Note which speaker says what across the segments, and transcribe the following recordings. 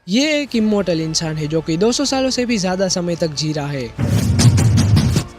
Speaker 1: ये एक इमोर्टल इंसान है जो कि 200 सालों से भी ज्यादा समय तक जी रहा है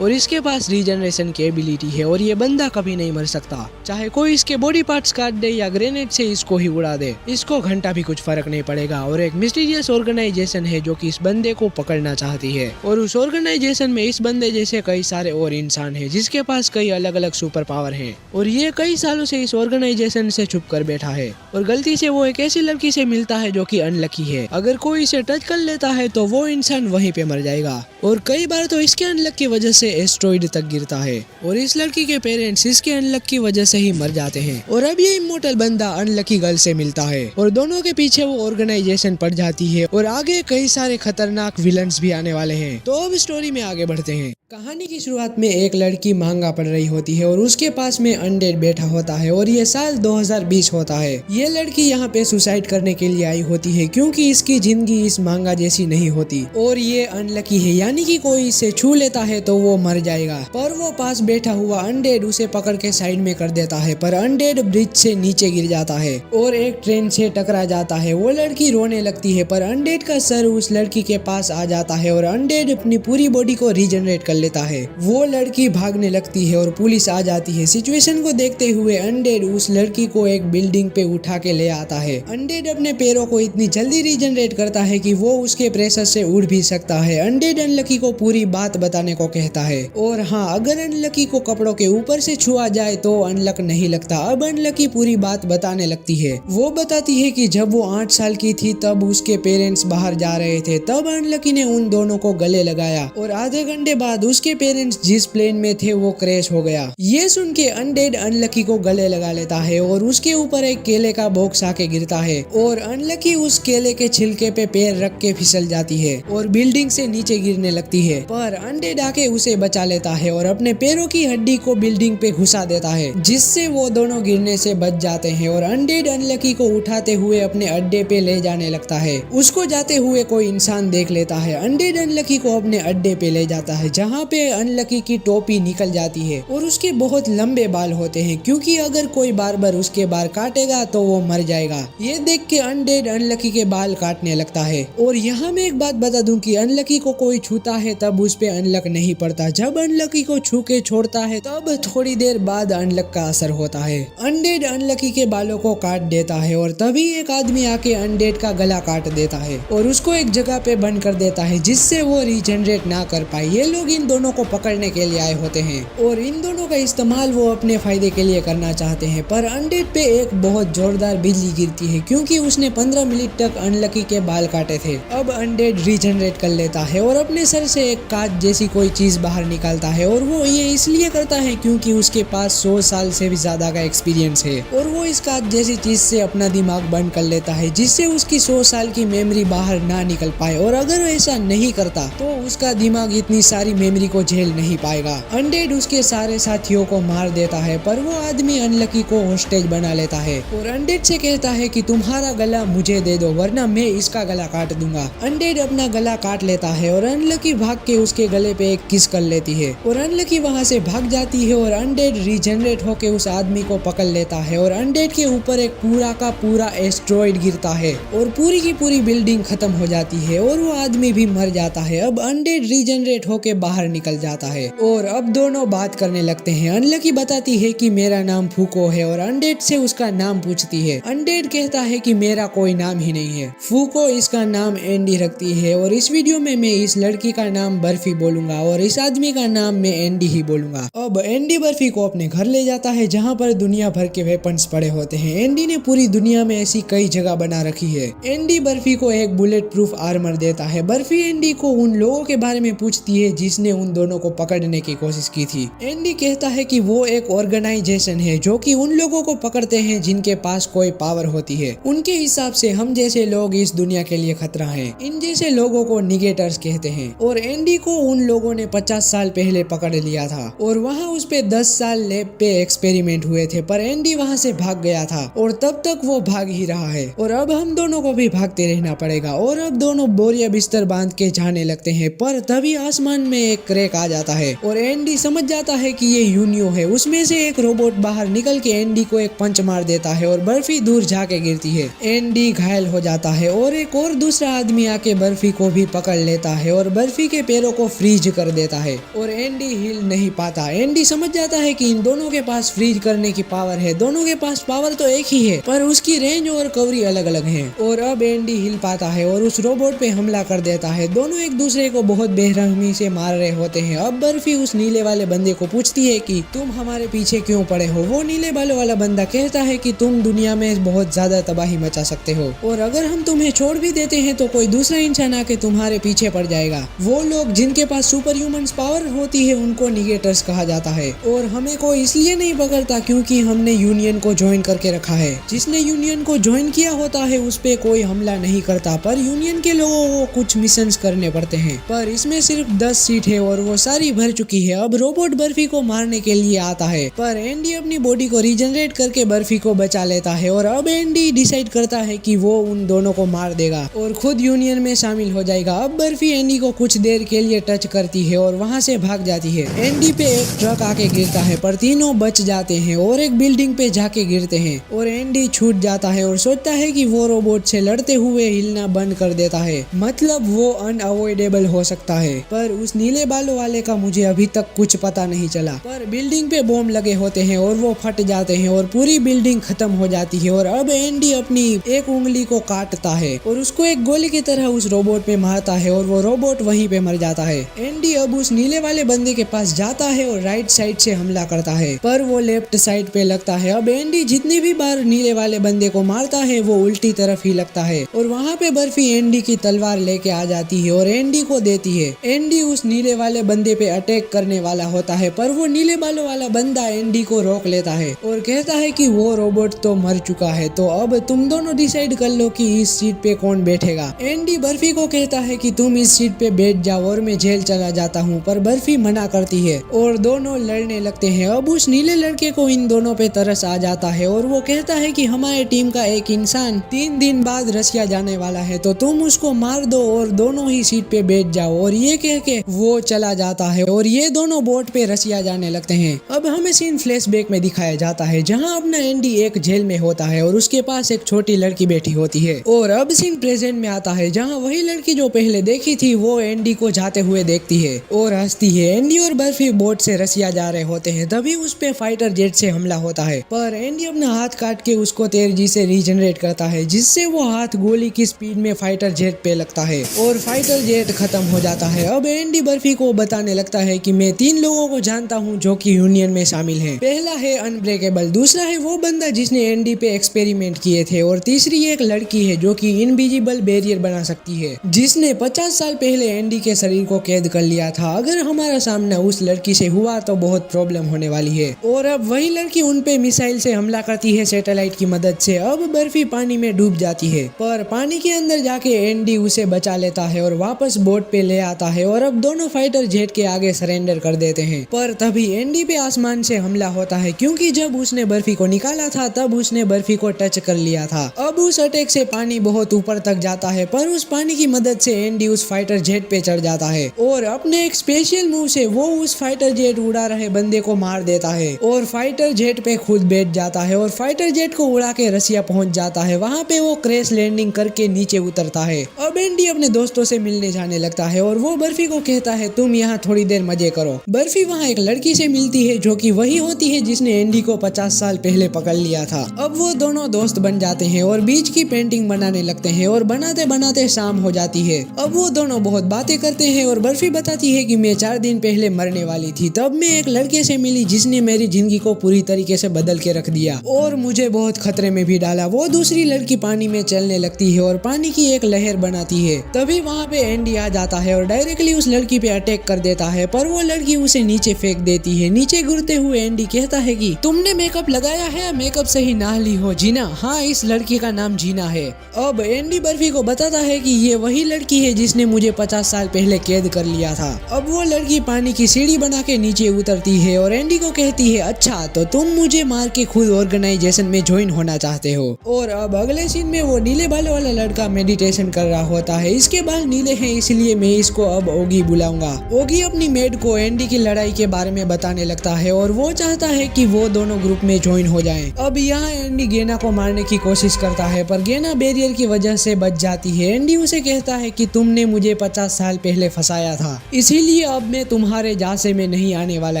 Speaker 1: और इसके पास रीजनरेशन की एबिलिटी है और ये बंदा कभी नहीं मर सकता। चाहे कोई इसके बॉडी पार्ट्स काट दे या ग्रेनेड से इसको ही उड़ा दे, इसको घंटा भी कुछ फर्क नहीं पड़ेगा। और एक मिस्टीरियस ऑर्गेनाइजेशन है जो कि इस बंदे को पकड़ना चाहती है और उस ऑर्गेनाइजेशन में इस बंदे जैसे कई सारे और इंसान है जिसके पास कई अलग अलग सुपर पावर है और ये कई सालों से इस ऑर्गेनाइजेशन से छुप कर बैठा है और गलती से वो एक ऐसी लड़की से मिलता है जो कि अनलकी है। अगर कोई इसे टच कर लेता है तो वो इंसान वहीं पे मर जाएगा और कई बार तो इसके अनलक की वजह से एस्ट्रॉइड तक गिरता है और इस लड़की के पेरेंट्स इसके अनलक की वजह से ही मर जाते हैं। और अब ये इमोर्टल बंदा अनलकी गर्ल से मिलता है और दोनों के पीछे वो ऑर्गेनाइजेशन पड़ जाती है और आगे कई सारे खतरनाक विलन्स भी आने वाले हैं। तो अब स्टोरी में आगे बढ़ते हैं। कहानी की शुरुआत में एक लड़की मांगा पढ़ रही होती है और उसके पास में अनडेड बैठा होता है और ये साल 2020 होता है। ये लड़की यहाँ पे सुसाइड करने के लिए आई होती है क्योंकि इसकी जिंदगी इस मांगा जैसी नहीं होती और ये अनलकी है, यानी कि कोई इसे छू लेता है तो वो मर जाएगा। पर वो पास बैठा हुआ अनडेड उसे पकड़ के साइड में कर देता है, पर अनडेड ब्रिज से नीचे गिर जाता है और एक ट्रेन से टकरा जाता है। वो लड़की रोने लगती है पर अनडेड का सर उस लड़की के पास आ जाता है और अनडेड अपनी पूरी बॉडी को रीजनरेट कर लेता है। वो लड़की भागने लगती है और पुलिस आ जाती है। सिचुएशन को देखते हुए अनडेड उस लड़की को एक बिल्डिंग पे उठा के ले आता है। अनडेड अपने पैरों को इतनी जल्दी रीजनरेट करता है कि वो उसके प्रेशर से उड़ भी सकता है। अनडेड अनलकी को पूरी बात बताने को कहता है और हाँ, अगर अनलकी को कपड़ों के ऊपर से छुआ जाए तो अनलक नहीं लगता। अब अनलकी पूरी बात बताने लगती है। वो बताती है कि जब वो 8 साल की थी तब उसके पेरेंट्स बाहर जा रहे थे, तब अनलकी ने उन दोनों को गले लगाया और आधे घंटे बाद उसके पेरेंट्स जिस प्लेन में थे वो क्रैश हो गया। ये सुन के अनडेड अनलकी को गले लगा लेता है और उसके ऊपर एक केले का बॉक्स आके गिरता है और अनलकी उस केले के छिलके पे पैर रख के फिसल जाती है और बिल्डिंग से नीचे गिरने लगती है। पर अनडेड आके उसे बचा लेता है और अपने पैरों की हड्डी को बिल्डिंग पे घुसा देता है जिससे वो दोनों गिरने से बच जाते हैं और अनडेड अनलकी को उठाते हुए अपने अड्डे पे ले जाने लगता है। उसको जाते हुए कोई इंसान देख लेता है। अनडेड अनलकी को अपने अड्डे पे ले जाता है जहाँ पे अनलकी की टोपी निकल जाती है और उसके बहुत लंबे बाल होते हैं क्योंकि अगर कोई बार्बर उसके बाल काटेगा तो वो मर जाएगा। ये देख के अनडेड अनलकी के बाल काटने लगता है। और यहाँ मैं एक बात बता दूं कि अनलकी को कोई छूता है तब उस पे अनलक नहीं पड़ता, जब अनलकी को छू के छोड़ता है तब थोड़ी देर बाद अनलक का असर होता है। अनडेड अनलकी के बालों को काट देता है और तभी एक आदमी आके अनडेड का गला काट देता है और उसको एक जगह पे बंद कर देता है जिससे वो रीजनरेट ना कर पाए। ये लोग इन दोनों को पकड़ने के लिए आए होते हैं और इन दोनों का इस्तेमाल वो अपने फायदे के लिए करना चाहते हैं। पर अनडेड पे एक बहुत जोरदार बिजली गिरती है क्योंकि उसने 15 मिनट तक अनलकी के बाल काटे थे। अब अनडेड रीजनरेट कर लेता है और अपने सर से एक कांच जैसी कोई चीज बाहर निकालता है और वो ये इसलिए करता है क्योंकि उसके पास 100 साल से भी ज्यादा का एक्सपीरियंस है और वो इस कांच जैसी चीज से अपना दिमाग बंद कर लेता है जिससे उसकी 100 साल की मेमोरी बाहर ना निकल पाए और अगर ऐसा नहीं करता तो उसका दिमाग इतनी सारी मेमोरी को झेल नहीं पाएगा। अनडेड उसके सारे साथियों को मार देता है पर वो आदमी अनलकी को होस्टेज बना लेता है और अनडेड से कहता है कि तुम्हारा गला मुझे दे दो वरना मैं इसका गला काट दूंगा। अनडेड अपना गला काट लेता है और अनलकी भाग के उसके गले पे एक किस कर लेती है और अनलकी वहां से भाग जाती है और अनडेड रीजनरेट होके उस आदमी को पकड़ लेता है और अनडेड के ऊपर एक पूरा का पूरा एस्ट्रॉइड गिरता है और पूरी की पूरी बिल्डिंग खत्म हो जाती है और वो आदमी भी मर जाता है। अब अनडेड रीजनरेट होके बाहर निकल जाता है और अब दोनों बात करने लगते हैं। अनलकी बताती है कि मेरा नाम फूको है और अनडेड से उसका नाम पूछती है। अनडेड कहता है कि मेरा कोई नाम ही नहीं है, फूको इसका नाम एंडी रखती है और इस वीडियो में मैं इस लड़की का नाम बर्फी बोलूंगा और इस आदमी का नाम मैं एंडी ही बोलूंगा। अब एंडी बर्फी को अपने घर ले जाता है जहाँ पर दुनिया भर के वेपन्स पड़े होते हैं। एंडी ने पूरी दुनिया में ऐसी कई जगह बना रखी है। एंडी बर्फी को एक बुलेट प्रूफ आर्मर देता है। बर्फी एंडी को उन लोगों के बारे में पूछती है जिसने उन दोनों को पकड़ने की कोशिश की थी। एंडी कहता है कि वो एक ऑर्गेनाइजेशन है जो कि उन लोगों को पकड़ते हैं जिनके पास कोई पावर होती है। उनके हिसाब से हम जैसे लोग इस दुनिया के लिए खतरा हैं। इन जैसे लोगों को निगेटर्स कहते हैं और एंडी को उन लोगों ने 50 साल पहले पकड़ लिया था और वहाँ उस पे 10 साल लैब पे एक्सपेरिमेंट हुए थे पर एंडी वहाँ से भाग गया था और तब तक वो भाग ही रहा है और अब हम दोनों को भी भागते रहना पड़ेगा। और अब दोनों बोरिया बिस्तर बांध के जाने लगते हैं पर तभी आसमान में एक एक क्रैक आ जाता है और एंडी समझ जाता है कि ये यूनियो है। उसमें से एक रोबोट बाहर निकल के एंडी को एक पंच मार देता है और बर्फी दूर जाके गिरती है। एंडी घायल हो जाता है और एक और दूसरा आदमी आके बर्फी को भी पकड़ लेता है और बर्फी के पैरों को फ्रीज कर देता है और एंडी हिल नहीं पाता। एंडी समझ जाता है कि इन दोनों के पास फ्रीज करने की पावर है। दोनों के पास पावर तो एक ही है पर उसकी रेंज और कवरी अलग अलग है। और अब एंडी हिल पाता है और उस रोबोट पे हमला कर देता है। दोनों एक दूसरे को बहुत बेरहमी से मार रहे होते हैं। अब बर्फी उस नीले वाले बंदे को पूछती है कि तुम हमारे पीछे क्यों पड़े हो। वो नीले बालों वाला बंदा कहता है कि तुम दुनिया में बहुत ज्यादा तबाही मचा सकते हो और अगर हम तुम्हें छोड़ भी देते हैं तो कोई दूसरा इंसान आके तुम्हारे पीछे पड़ जाएगा। वो लोग जिनके पास सुपर ह्यूमन पावर होती है उनको निगेटर्स कहा जाता है और हमें कोई इसलिए नहीं पकड़ता क्योंकि हमने यूनियन को ज्वाइन करके रखा है। जिसने यूनियन को ज्वाइन किया होता है उस पे कोई हमला नहीं करता पर यूनियन के लोगों को कुछ मिशंस करने पड़ते हैं। पर इसमें सिर्फ 10 सीट है और वो सारी भर चुकी है। अब रोबोट बर्फी को मारने के लिए आता है पर एंडी अपनी बॉडी को रीजनरेट करके बर्फी को बचा लेता है और अब एंडी डिसाइड करता है कि वो उन दोनों को मार देगा और खुद यूनियन में शामिल हो जाएगा। अब बर्फी एंडी को कुछ देर के लिए टच करती है और वहाँ से भाग जाती है। एंडी पे एक ट्रक आके गिरता है पर तीनों बच जाते हैं और एक बिल्डिंग पे जाके गिरते हैं और एंडी छूट जाता है और सोचता है कि वो रोबोट से लड़ते हुए हिलना बंद कर देता है, मतलब वो अनअवॉइडेबल हो सकता है। पर उस नीले बालों वाले का मुझे अभी तक कुछ पता नहीं चला। पर बिल्डिंग पे बॉम्ब लगे होते हैं और वो फट जाते हैं और पूरी बिल्डिंग खत्म हो जाती है और अब एंडी अपनी एक उंगली को काटता है और उसको एक गोली की तरह उस रोबोट पे मारता है और वो रोबोट वहीं पे मर जाता है। एंडी अब उस नीले वाले बंदे के पास जाता है और राइट साइड से हमला करता है पर वो लेफ्ट साइड पे लगता है। अब एंडी जितनी भी बार नीले वाले बंदे को मारता है वो उल्टी तरफ ही लगता है और वहाँ पे बर्फी एंडी की तलवार लेके आ जाती है और एंडी को देती है। एंडी उस नीले वाले बंदे पे अटैक करने वाला होता है पर वो नीले बालों वाला बंदा एंडी को रोक लेता है और कहता है कि वो रोबोट तो मर चुका है तो अब तुम दोनों डिसाइड कर लो कि इस सीट पे कौन बैठेगा। एंडी बर्फी को कहता है कि तुम इस सीट पे बैठ जाओ और मैं जेल चला जाता हूँ पर बर्फी मना करती है और दोनों लड़ने लगते हैं। अब उस नीले लड़के को इन दोनों पे तरस आ जाता है और वो कहता है कि हमारे टीम का एक इंसान 3 दिन बाद रसिया जाने वाला है तो तुम उसको मार दो और दोनों ही सीट पे बैठ जाओ। और ये कह के वो चला जाता है और ये दोनों बोट पे रसिया जाने लगते हैं। अब हमें सीन फ्लैशबैक में दिखाया जाता है जहाँ अपना एंडी एक जेल में होता है और उसके पास एक छोटी लड़की बैठी होती है और अब सीन प्रेजेंट में आता है जहाँ वही लड़की जो पहले देखी थी वो एंडी को जाते हुए देखती है और हंसती है। एंडी और बर्फी बोट से रसिया जा रहे होते हैं तभी उस पे फाइटर जेट से हमला होता है पर एंडी अपना हाथ काट के उसको तेजी से रीजनरेट करता है जिससे वो हाथ गोली की स्पीड में फाइटर जेट पे लगता है और फाइटर जेट खत्म हो जाता है। अब एंडी बर्फी को बताने लगता है कि मैं 3 लोगों को जानता हूँ जो कि यूनियन में शामिल हैं। पहला है अनब्रेकेबल, दूसरा है वो बंदा जिसने एंडी पे एक्सपेरिमेंट किए थे और तीसरी एक लड़की है जो कि इनविजिबल बैरियर बना सकती है जिसने 50 साल पहले एंडी के शरीर को कैद कर लिया था। अगर हमारा सामना उस लड़की से हुआ तो बहुत प्रॉब्लम होने वाली है। और अब वही लड़की उन पे मिसाइल से हमला करती है सैटेलाइट की मदद से। अब बर्फी पानी में डूब जाती है पर पानी के अंदर जाके एंडी उसे बचा लेता है और वापस बोट पे ले आता है और अब दोनों फाइटर जेट के आगे सरेंडर कर देते हैं। पर तभी एंडी पे आसमान से हमला होता है क्योंकि जब उसने बर्फी को निकाला था तब उसने बर्फी को टच कर लिया था। अब उस अटैक से पानी बहुत ऊपर तक जाता है पर उस पानी की मदद से एंडी उस फाइटर जेट पे चढ़ जाता है और अपने एक स्पेशल मूव से वो उस फाइटर जेट उड़ा रहे बंदे को मार देता है और फाइटर जेट पे खुद बैठ जाता है और फाइटर जेट को उड़ा के रसिया पहुंच जाता है। वहाँ पे वो क्रैश लैंडिंग करके नीचे उतरता है। अब एंडी अपने दोस्तों से मिलने जाने लगता है और वो बर्फी को कहता है तुम यहाँ थोड़ी देर मजे करो। बर्फी वहाँ एक लड़की से मिलती है जो कि वही होती है जिसने एंडी को 50 साल पहले पकड़ लिया था। अब वो दोनों दोस्त बन जाते हैं और बीच की पेंटिंग बनाने लगते हैं और बनाते बनाते शाम हो जाती है। अब वो दोनों बहुत बातें करते हैं और बर्फी बताती है कि मैं 4 दिन पहले मरने वाली थी तब मैं एक लड़के से मिली जिसने मेरी जिंदगी को पूरी तरीके से बदल के रख दिया और मुझे बहुत खतरे में भी डाला। वो दूसरी लड़की पानी में चलने लगती है और पानी की एक लहर बनाती है। तभी वहाँ पे एंडी आ जाता है और डायरेक्टली उस लड़की पे अटैक कर देता है पर वो लड़की उसे नीचे फेंक देती है। नीचे गिरते हुए एंडी कहता है कि तुमने मेकअप लगाया है, मेकअप से ही ना ली हो जीना। हाँ, इस लड़की का नाम जीना है। अब एंडी बर्फी को बताता है कि ये वही लड़की है जिसने मुझे 50 साल पहले कैद कर लिया था। अब वो लड़की पानी की सीढ़ी बना के नीचे उतरती है और एंडी को कहती है अच्छा तो तुम मुझे मार के खुद ऑर्गेनाइजेशन में ज्वाइन होना चाहते हो। और अब अगले सीन में वो नीले बालों वाला लड़का मेडिटेशन कर रहा होता है। इसके बाल नीले हैं इसलिए मैं इसको अब ओगी बुलाऊंगा। होगा। ओगी अपनी मेड को एंडी की लड़ाई के बारे में बताने लगता है और वो चाहता है कि वो दोनों ग्रुप में ज्वाइन हो जाएं। अब यहाँ एंडी गेना को मारने की कोशिश करता है पर गेना बैरियर की वजह से बच जाती है। एंडी उसे कहता है कि तुमने मुझे 50 साल पहले फंसाया था, इसीलिए अब मैं तुम्हारे झांसे में नहीं आने वाला।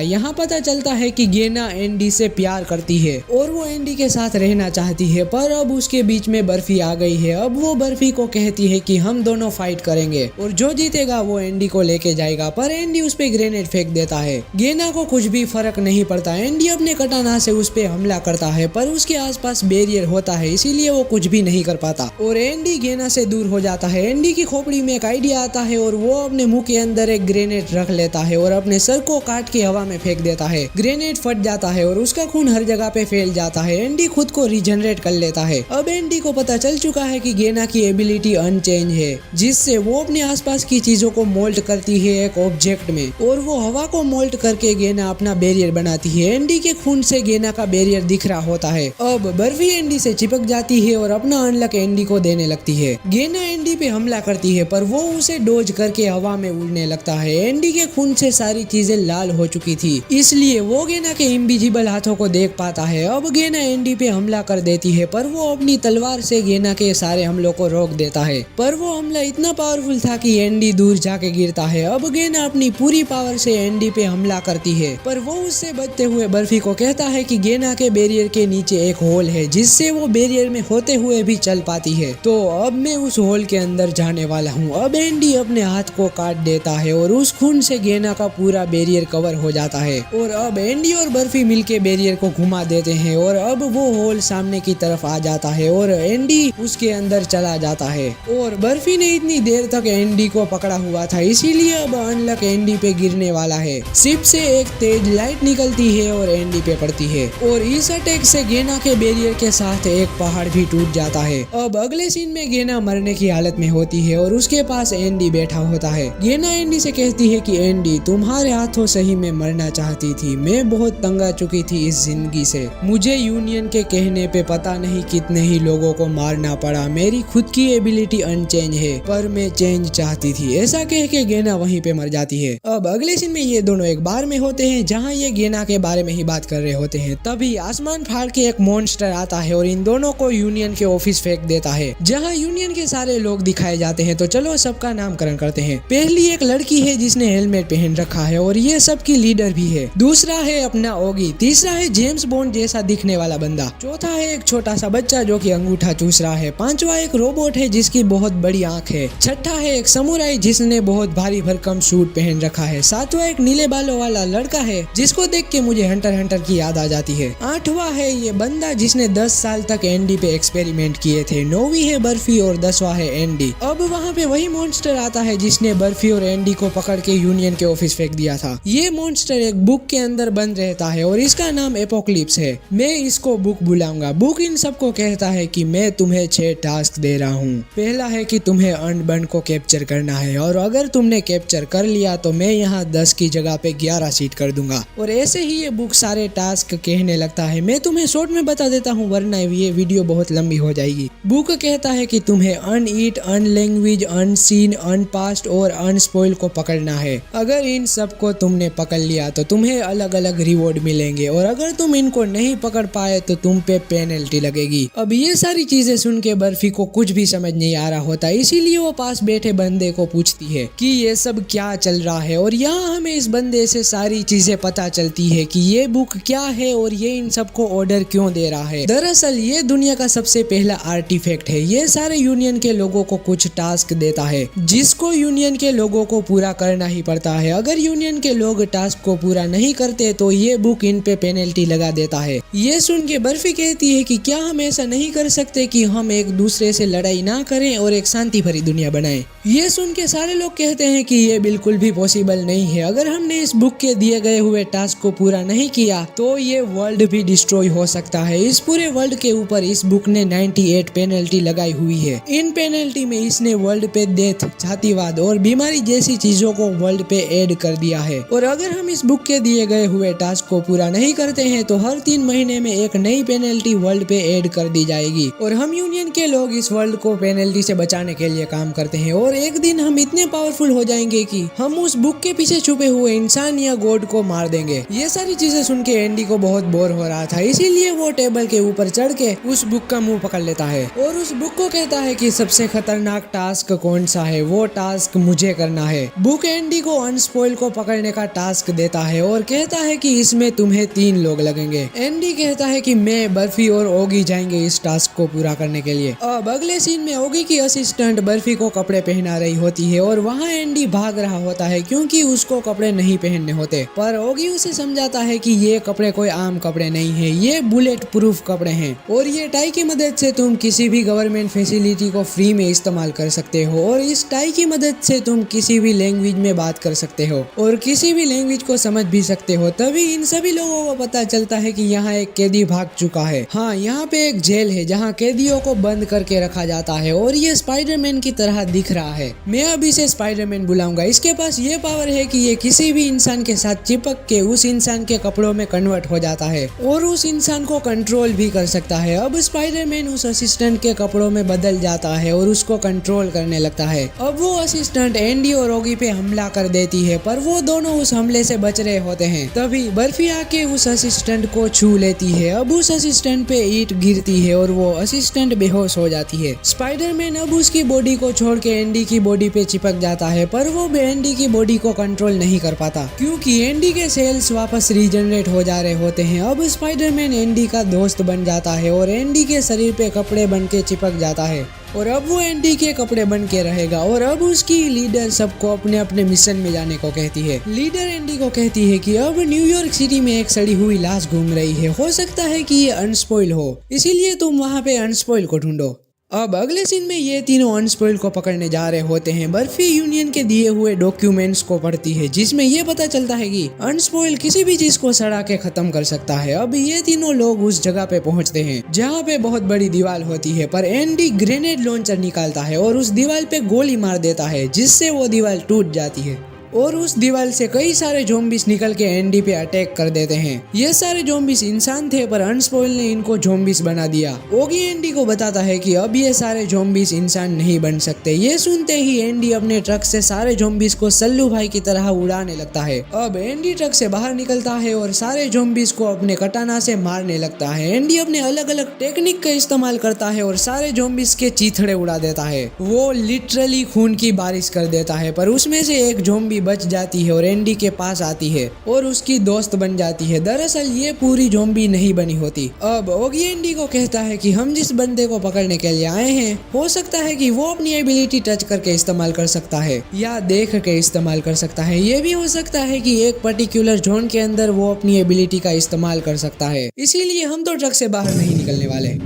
Speaker 1: यहाँ पता चलता है कि गेना एंडी से प्यार करती है और वो एंडी के साथ रहना चाहती है, पर अब उसके बीच में बर्फी आ गई है। अब वो बर्फी को कहती है कि हम दोनों फाइट करेंगे और जो जीतेगा वो एंडी को लेके जाएगा, पर एंडी उस पे ग्रेनेड फेंक देता है। गेना को कुछ भी फर्क नहीं पड़ता। एंडी अपने कटाना से उस पे हमला करता है पर उसके आसपास बैरियर होता है, इसीलिए वो कुछ भी नहीं कर पाता और एंडी गेना से दूर हो जाता है। एंडी की खोपड़ी में एक आइडिया आता है और वो अपने मुंह के अंदर एक ग्रेनेड रख लेता है और अपने सर को काट के हवा में फेंक देता है। ग्रेनेड फट जाता है और उसका खून हर जगह पे फैल जाता है। एंडी खुद को रीजनरेट कर लेता है। अब एंडी को पता चल चुका है कि गेना की एबिलिटी अनचेंज है, जिससे वो अपने आसपास की चीजों को मोल्ड करती है एक ऑब्जेक्ट में और वो हवा को मोल्ड करके गेना अपना बैरियर बनाती है। एंडी के खून से गेना का बैरियर दिख रहा होता है। अब बर्फी एंडी से चिपक जाती है और अपना अनलक एंडी को देने लगती है। गेना एंडी पे हमला करती है पर वो उसे डोज करके हवा में उड़ने लगता है। एंडी के खून से सारी चीजें लाल हो चुकी थी, इसलिए वो गेना के इनविजिबल हाथों को देख पाता है। अब गेना एंडी पे हमला कर देती है पर वो अपनी तलवार से गेना के सारे हमलों को रोक देता है, पर वो हमला इतना पावरफुल था कि एंडी दूर जाके गिरता है। अब गेना अपनी पूरी पावर से एंडी पे हमला करती है पर वो उससे बचते हुए बर्फी को कहता है कि गेना के बैरियर के नीचे एक होल है जिससे वो बैरियर में होते हुए भी चल पाती है, तो अब मैं उस होल के अंदर जाने वाला हूँ। अब एंडी अपने हाथ को काट देता है और उस खून से गेना का पूरा बैरियर कवर हो जाता है और अब एंडी और बर्फी मिलके बैरियर को घुमा देते हैं और अब वो होल सामने की तरफ आ जाता है और एंडी उसके अंदर चला जाता है। और बर्फी ने इतनी देर तक एंडी को पकड़ा हुआ था, इसीलिए अब अनलक एंडी पे गिरने वाला है। शिप से एक तेज लाइट निकलती है और एंडी पे पड़ती है और इस अटैक से गेना के बैरियर के साथ एक पहाड़ भी टूट जाता है। अब अगले सीन में गेना मरने की हालत में होती है और उसके पास एंडी बैठा होता है। गेना एंडी से कहती है कि एंडी, तुम्हारे हाथों से ही मैं मरना चाहती थी। मैं बहुत तंग आ चुकी थी इस जिंदगी से। मुझे यूनियन के कहने पे पता नहीं कितने ही लोगों को मारना पड़ा। मेरी खुद की एबिलिटी अनचेंज है पर मैं चेंज चाहती थी। ऐसा कह के गेना वहीं पे मर जाती है। अब अगले सीन में ये दोनों एक बार में होते हैं जहाँ ये गेना के बारे में ही बात कर रहे होते हैं। तभी आसमान फाड़ के एक मॉन्स्टर आता है और इन दोनों को यूनियन के ऑफिस फेंक देता है, जहाँ यूनियन के सारे लोग दिखाए जाते हैं। तो चलो सबका नामकरण करते हैं। पहली एक लड़की है जिसने हेलमेट पहन रखा है और ये सबकी लीडर भी है। दूसरा है अपना ओगी। तीसरा है जेम्स बॉन्ड जैसा दिखने वाला बंदा। चौथा है एक छोटा सा बच्चा जो कि अंगूठा चूस रहा है। पांचवा एक रोबोट है जिसकी बहुत बड़ी आंख है। छठा है एक समुराई जिसने बहुत भारी भरकम सूट पहन रखा है। सातवां एक नीले बालों वाला लड़का है जिसको देख के मुझे हंटर की याद आ जाती है। आठवां है ये बंदा जिसने 10 साल तक एंडी पे एक्सपेरिमेंट किए थे। 9वीं है बर्फी और 10वां है एंडी। अब वहाँ पे वही मॉन्स्टर आता है जिसने बर्फी और एंडी को पकड़ के यूनियन के ऑफिस फेंक दिया था। ये मॉन्स्टर एक बुक के अंदर बंद रहता है और इसका नाम एपोक्लिप्स है। मैं इसको बुक बुलाऊंगा। बुक इन सबको कहता है कि मैं तुम्हें 6 टास्क दे रहा हूँ। पहला है कि तुम्हें अर्नबर्न को कैप्चर करना है और अगर तुमने कैप्चर कर लिया तो मैं यहाँ 10 की जगह पे 11 सीट कर दूंगा। और ऐसे ही ये बुक सारे टास्क कहने लगता है। मैं तुम्हें शॉर्ट में बता देता हूँ वरना ये वीडियो बहुत लंबी हो जाएगी। बुक कहता है कि तुम्हें अनईट, अनलैंग्वेज, अनसीन, अनपास्ट और अनस्पॉइल को पकड़ना है। अगर इन सब को तुमने पकड़ लिया तो तुम्हें अलग अलग रिवॉर्ड मिलेंगे और अगर तुम इनको नहीं पकड़ पाए तो तुम पे पेनल्टी लगेगी। अब ये सारी चीजें सुन के बर्फी को कुछ भी समझ नहीं आ रहा होता, इसीलिए वो पास बैठे बंदे को पूछती है कि ये सब क्या चल रहा है। और यहाँ हमें इस बंदे से सारी चीजें पता चलती है कि ये बुक क्या है और ये इन सबको ऑर्डर क्यों दे रहा है। दरअसल ये दुनिया का सबसे पहला आर्टिफैक्ट है। ये सारे यूनियन के लोगों को कुछ टास्क देता है जिसको यूनियन के लोगों को पूरा करना ही पड़ता है। अगर यूनियन के लोग टास्क को पूरा नहीं करते तो ये बुक इन पे पेनल्टी लगा देता है। ये सुन के बर्फी कहती है कि क्या हम ऐसा नहीं कर सकते कि हम एक दूसरे से लड़ाई ना करें और एक शांति भरी दुनिया बनाएं। ये सुन के सारे लोग कहते हैं कि ये बिल्कुल भी पॉसिबल नहीं है। अगर हमने इस बुक के दिए गए हुए टास्क को पूरा नहीं किया तो ये वर्ल्ड भी डिस्ट्रॉय हो सकता है। इस पूरे वर्ल्ड के ऊपर इस बुक ने 98 पेनल्टी लगाई हुई है। इन पेनल्टी में इसने वर्ल्ड पे डेथ, जातिवाद और बीमारी जैसी चीजों को वर्ल्ड पे ऐड कर दिया है। और अगर हम इस बुक के दिए गए हुए टास्क को पूरा नहीं करते हैं तो हर 3 महीने में एक नई पेनल्टी वर्ल्ड पे ऐड कर दी जाएगी। और हम यूनियन के लोग इस वर्ल्ड को पेनल्टी से बचाने के लिए काम करते हैं और एक दिन हम इतने पावरफुल हो जाएंगे कि कि हम उस बुक के पीछे छुपे हुए इंसान या गॉड को मार देंगे। ये सारी चीजें सुन के एंडी को बहुत बोर हो रहा था, इसीलिए वो टेबल के ऊपर चढ़ के उस बुक का मुंह पकड़ लेता है और उस बुक को कहता है कि सबसे खतरनाक टास्क कौन सा है, वो टास्क मुझे करना है। बुक एंडी को अनस्पॉइल को पकड़ने का टास्क देता है और कहता है कि इसमें तुम्हें 3 लोग लगेंगे। एंडी कहता है कि मैं, बर्फी और ओगी जाएंगे इस टास्क को पूरा करने के लिए। अब अगले सीन में ओगी की असिस्टेंट बर्फी को कपड़े पहना रही होती है और वहाँ एंडी भाग रहा होता है क्योंकि उसको कपड़े नहीं पहनने होते, पर ओगी उसे समझाता है कि ये कपड़े कोई आम कपड़े नहीं है, ये बुलेट प्रूफ कपड़े हैं और ये टाई की मदद से तुम किसी भी गवर्नमेंट फैसिलिटी को फ्री में इस्तेमाल कर सकते हो और इस टाई की मदद से तुम किसी भी लैंग्वेज में बात कर सकते हो और किसी भी लैंग्वेज को समझ भी सकते हो। तभी इन सभी लोगों को पता चलता है कि यहाँ एक कैदी भाग चुका है। हाँ, यहाँ पे एक जेल है जहाँ कैदियों को बंद करके रखा जाता है और ये स्पाइडरमैन की तरह दिख रहा है। मैं अब इसे स्पाइडरमैन बुलाऊंगा। इसके पास ये पावर है कि ये किसी भी इंसान के साथ चिपक के उस इंसान के कपड़ों में कन्वर्ट हो जाता है और उस इंसान को कंट्रोल भी कर सकता है। अब स्पाइडरमैन उस असिस्टेंट के कपड़ों में बदल जाता है और उसको कंट्रोल करने लगता है। अब वो असिस्टेंट एंडी और ओगी पे हमला कर देती है, पर वो दोनों उस हमले से बच रहे होते हैं। तभी बर्फी आके उस असिस्टेंट को छू लेती है। अब उस असिस्टेंट पे ईंट गिरती है और वो असिस्टेंट बेहोश हो जाती है। स्पाइडरमैन अब उसकी बॉडी को छोड़ के एंडी की बॉडी पे चिपक जाता है, पर वो एंडी की बॉडी को कंट्रोल नहीं कर पाता क्योंकि एंडी के सेल्स वापस रीजनरेट हो जा रहे होते हैं। अब स्पाइडरमैन एंडी का दोस्त बन जाता है और एंडी के शरीर पे कपड़े बन के चिपक जाता है और अब वो एंडी के कपड़े बन के रहेगा और अब उसकी लीडर सबको अपने अपने मिशन में जाने को कहती है। लीडर एंडी को कहती है कि अब न्यूयॉर्क सिटी में एक सड़ी हुई लाश घूम रही है, हो सकता है कि ये अनस्पॉइल हो, इसीलिए तुम वहाँ पे अनस्पॉइल को ढूंढो। अब अगले सीन में ये तीनों अनस्पॉइल को पकड़ने जा रहे होते हैं। बर्फी यूनियन के दिए हुए डॉक्यूमेंट्स को पढ़ती है जिसमें ये पता चलता है कि अनस्पॉइल किसी भी चीज को सड़ा के खत्म कर सकता है। अब ये तीनों लोग उस जगह पे पहुंचते हैं जहाँ पे बहुत बड़ी दीवार होती है, पर एंडी ग्रेनेड लॉन्चर निकालता है और उस दीवार पे गोली मार देता है जिससे वो दीवार टूट जाती है और उस दीवार से कई सारे ज़ॉम्बीज निकल के एंडी पे अटैक कर देते हैं। ये सारे ज़ॉम्बीज इंसान थे, पर अनस्पॉइल ने इनको ज़ॉम्बीज बना दिया। ओगी एंडी को बताता है कि अब ये सारे ज़ॉम्बीज इंसान नहीं बन सकते। ये सुनते ही एंडी अपने ट्रक से सारे ज़ॉम्बीज को सल्लू भाई की तरह उड़ाने लगता है। अब एंडी ट्रक से बाहर निकलता है और सारे ज़ॉम्बीज को अपने कटाना से मारने लगता है। एंडी अपने अलग अलग टेक्निक का इस्तेमाल करता है और सारे ज़ॉम्बीज के चीथड़े उड़ा देता है। वो लिटरली खून की बारिश कर देता है, पर उसमें से एक ज़ॉम्बी बच जाती है और एंडी के पास आती है और उसकी दोस्त बन जाती है। दरअसल ये पूरी ज़ॉम्बी नहीं बनी होती। अब ओगी एंडी को कहता है कि हम जिस बंदे को पकड़ने के लिए आए हैं, हो सकता है कि वो अपनी एबिलिटी टच करके इस्तेमाल कर सकता है या देख के इस्तेमाल कर सकता है। ये भी हो सकता है कि एक पर्टिकुलर जोन के अंदर वो अपनी एबिलिटी का इस्तेमाल कर सकता है, इसीलिए हम तो ट्रक से बाहर नहीं निकलने वाले।